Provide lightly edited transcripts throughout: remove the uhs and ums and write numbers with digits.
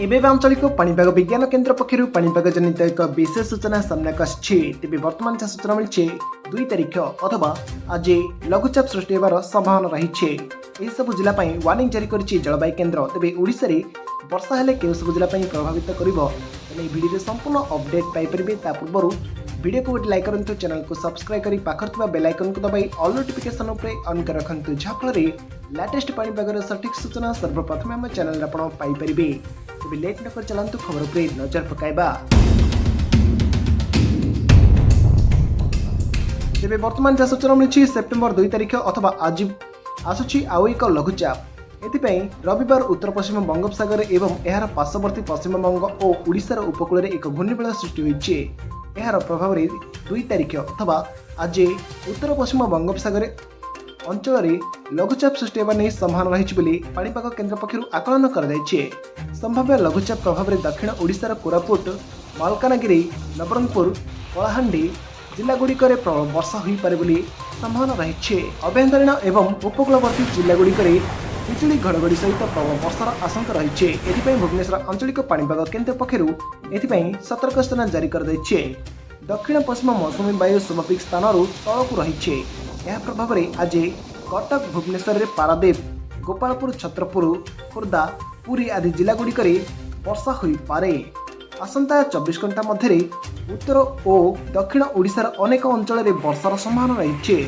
एवं आंचलिक पाणीपाग विज्ञान केन्द्र पक्षर पाणीपाग जनित एक विशेष सूचना सामना तेज बर्तमान जहाँ सूचना मिली 2 तारिख अथवा आज लघुचाप सृष्टि होवार संभावना रही सब जिला वार्निंग जारी कर जलवायु केन्द्र तेज ओडिशा रे वर्षा हेले केउ सब जिला प्रभावित कर संपूर्ण अपडेट पाइपर ता पूर्व वीडियो को लाइक करूँ चैनल को सब्सक्राइब कर पाखर बेल आइकन को दबाई ऑल नोटिफिकेशन ऑन कर रखु जहाँफल लेटेस्ट पाणीपागर सठिक सूचना सर्वप्रथम आम चैनल पाइपर तेज लेट न कर चलतु खबर पर नजर पकाइबा। तेज वर्तमान जहाँ सूचना मिली सेप्टेम्बर 2 तारिख अथवा आज आसुची आउ एक लघुचाप एथिपाई रविवार उत्तर पश्चिम बंगोपसागर एवं यार पार्श्ववर्ती पश्चिमबंग और ओडिशार उपकूल एक घूर्णिबल सृष्टि होइछे। यार प्रभाव 2 तारिख अथवा आज उत्तर पश्चिम बंगोपसागर अंचल लघुचाप सृष्टि होगा नहीं संभावना रही पाणीपाग केन्द्र पक्षर आकलन कर संभाव्य लघुचाप प्रभाव में दक्षिण ओडिशार कोरापुट मालकानगिरी नवरंगपुर कलाहांडी जिलागुड़िक प्रबल वर्षा हो पारे संभावना रही अभ्यंतरीण एवं उपकूलवर्ती जिलागुड़िक बिजुली घड़घड़ी सहित प्रबल वर्षार आशंका रही है। भुवनेश्वर आंचलिक पाणीपाग केन्द्र पक्षर एथिपाई सतर्क सूचना जारी कर दक्षिण पश्चिम मौसुमी वायु स्वाभाविक स्थान तलक रही यह प्रभाव में आज कटक भुवनेश्वर रे पारादीप गोपालपुर छत्रपुर खोर्धा पुरी आदि जिलागुड़िक वर्षा हो पारे। आसंता 24 घंटा मध्य उत्तर और दक्षिण ओडिशार अनेक अंचल में वर्षार संभावना रही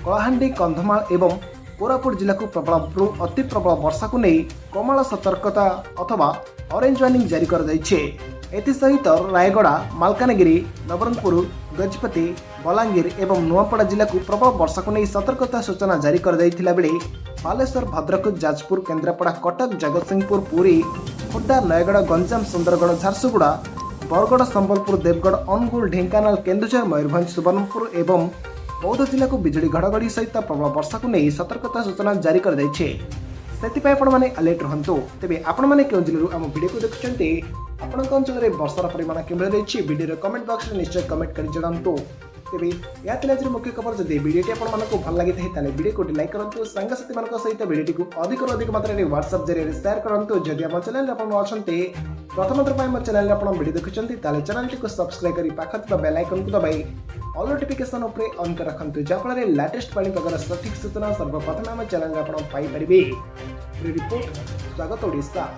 कलाहांडी कंधमाल एवं कोरापुट जिला को प्रबल अति प्रबल वर्षा को नहीं कमला सतर्कता अथवा ऑरेंज वार्निंग जारी कर सहित रायगड़ा मालकानगिरी नवरंगपुर गजपति बलांगीर एवं नुआपड़ा जिला को प्रबल वर्षा को नहीं सतर्कता सूचना जारी कर बेले बालेश्वर भद्रक जाजपुर केन्द्रापड़ा कटक जगतसिंहपुर पुरी खोर्धा नयगड़ गंजाम सुंदरगढ़ झारसुगुड़ा बरगड़ संबलपुर देवगढ़ अनुगुल ढेंकानाल केन्दुझर मयूरभंज सुवर्णपुर एवं बौद्ध जिला को बिजुली घड़घड़ी सहित प्रबल वर्षा को नहीं सतर्कता सूचना जारी कर अलर्ट रहतु। तेज आपण मैंने क्यों जिलू आम वीडियो को देखुंटे आपण अंचल वर्षार परिमाण केवल रही वीडियो कमेंट बॉक्स में निश्चय कमेंट कर जनातु। तेज यह मुख्य खबर जब वीडियो आपको भल लगी था वीडियो को लाइक करूँ सांगसाथी सहित वीडियो को अधिक मात्रा व्हाट्सएप जरिए शेयर करूँ जदि आप चैनल प्रथम थर चैनल वीडियो देखुंटे चैनल को सब्सक्राइब कर पाखर बेल आइकन को दबाई ऑल नोटिफिकेशन ऑन कर रखु जहाँफल लेटेस्ट पाणीपागर सठिक सूचना सर्वप्रथम आम चैनल पाइपर। रिपोर्ट स्वागत ओडिशा।